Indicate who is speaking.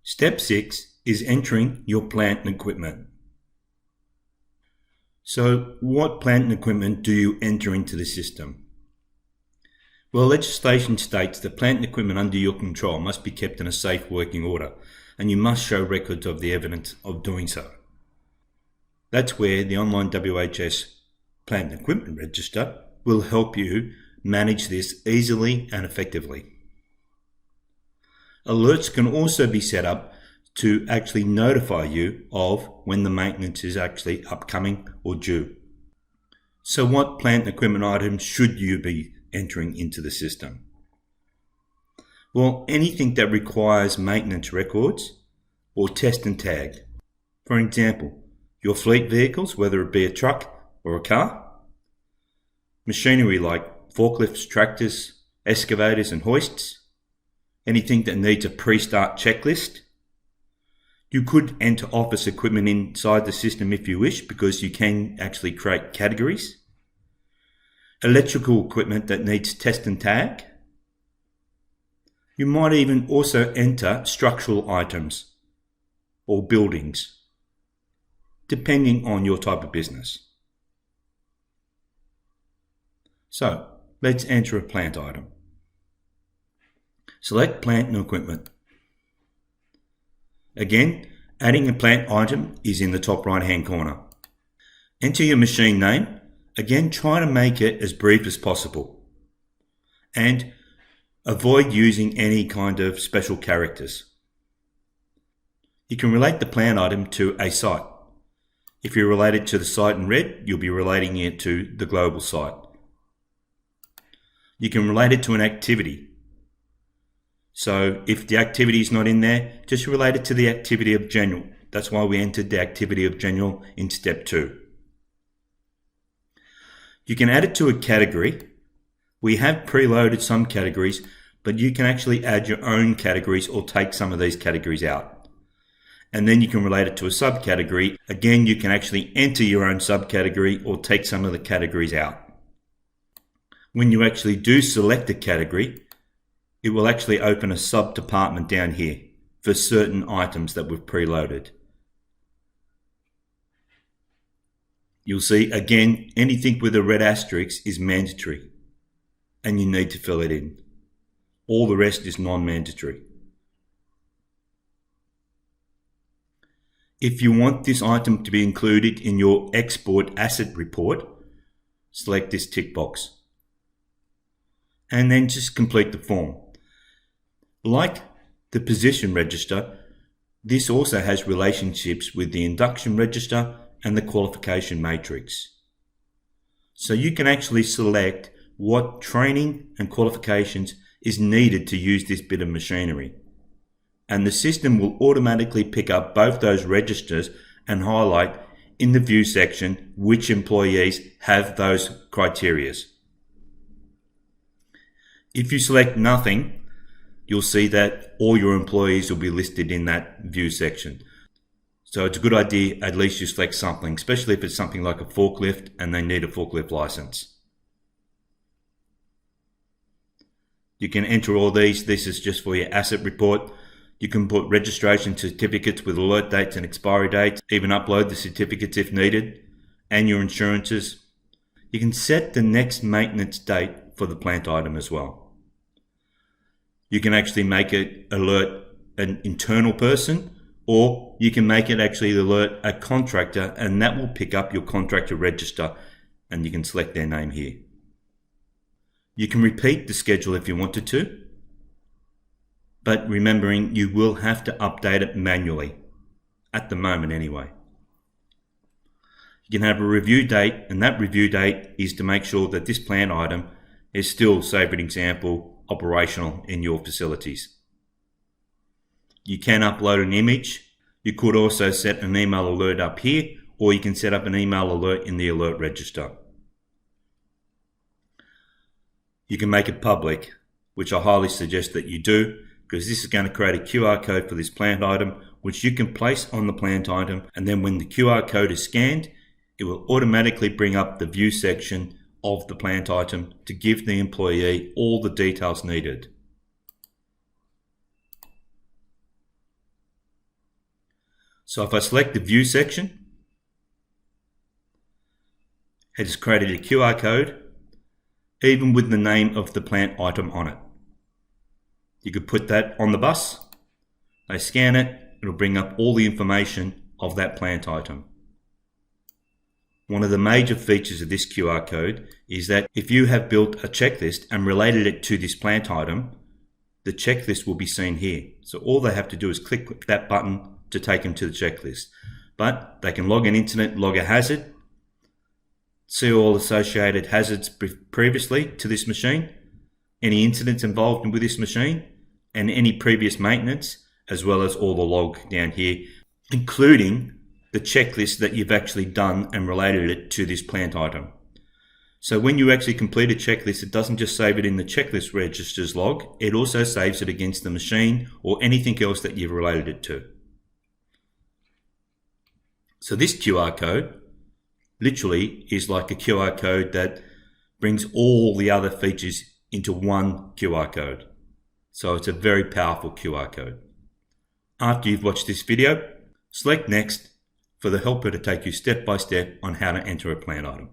Speaker 1: Step 6 is entering your plant and equipment. So what plant and equipment do you enter into the system? Well, legislation states that plant and equipment under your control must be kept in a safe working order, and you must show records of the evidence of doing so. That's where the online WHS Plant and Equipment Register will help you manage this easily and effectively. Alerts can also be set up to actually notify you of when the maintenance is actually upcoming or due. So what plant and equipment items should you be entering into the system? Well, anything that requires maintenance records or test and tag. For example, your fleet vehicles, whether it be a truck or a car, machinery like forklifts, tractors, excavators and hoists, anything that needs a pre-start checklist. You could enter office equipment inside the system if you wish, because you can actually create categories. Electrical equipment that needs test and tag. You might even also enter structural items or buildings, depending on your type of business. So let's enter a plant item. Select plant and equipment. Again, adding a plant item is in the top right hand corner. Enter your machine name. Again, try to make it as brief as possible. And avoid using any kind of special characters. You can relate the plant item to a site. If you relate it to the site in red, you'll be relating it to the global site. You can relate it to an activity. So if the activity is not in there, just relate it to the activity of general. That's why we entered the activity of general in step 2. You can add it to a category. We have preloaded some categories, but you can actually add your own categories or take some of these categories out. And then you can relate it to a subcategory. Again, you can actually enter your own subcategory or take some of the categories out. When you actually do select a category, it will actually open a sub-department down here for certain items that we've preloaded. You'll see, again, anything with a red asterisk is mandatory, and you need to fill it in. All the rest is non-mandatory. If you want this item to be included in your export asset report, select this tick box, and then just complete the form. Like the position register, this also has relationships with the induction register and the qualification matrix. So you can actually select what training and qualifications is needed to use this bit of machinery. And the system will automatically pick up both those registers and highlight in the view section which employees have those criterias. If you select nothing, you'll see that all your employees will be listed in that view section. So it's a good idea at least you select something, especially if it's something like a forklift and they need a forklift license. You can enter all these. This is just for your asset report. You can put registration certificates with alert dates and expiry dates, even upload the certificates if needed, and your insurances. You can set the next maintenance date for the plant item as well. You can actually make it alert an internal person, or you can make it actually alert a contractor, and that will pick up your contractor register, and you can select their name here. You can repeat the schedule if you wanted to, but remembering you will have to update it manually, at the moment anyway. You can have a review date, and that review date is to make sure that this plant item is still, say for example, operational in your facilities. You can upload an image. You could also set an email alert up here, or you can set up an email alert in the alert register. You can make it public, which I highly suggest that you do, because this is going to create a QR code for this plant item, which you can place on the plant item, and then when the QR code is scanned, it will automatically bring up the view section of the plant item to give the employee all the details needed. So if I select the View section, it has created a QR code, even with the name of the plant item on it. You could put that on the bus, they scan it, it'll bring up all the information of that plant item. One of the major features of this QR code is that if you have built a checklist and related it to this plant item, the checklist will be seen here. So all they have to do is click that button to take them to the checklist. But they can log an incident, log a hazard, see all associated hazards previously to this machine, any incidents involved with this machine, and any previous maintenance, as well as all the log down here, including the checklist that you've actually done and related it to this plant item. So when you actually complete a checklist, it doesn't just save it in the checklist registers log, it also saves it against the machine or anything else that you've related it to. So this QR code literally is like a QR code that brings all the other features into one QR code. So it's a very powerful QR code. After you've watched this video, select Next for the helper to take you step by step on how to enter a plant item.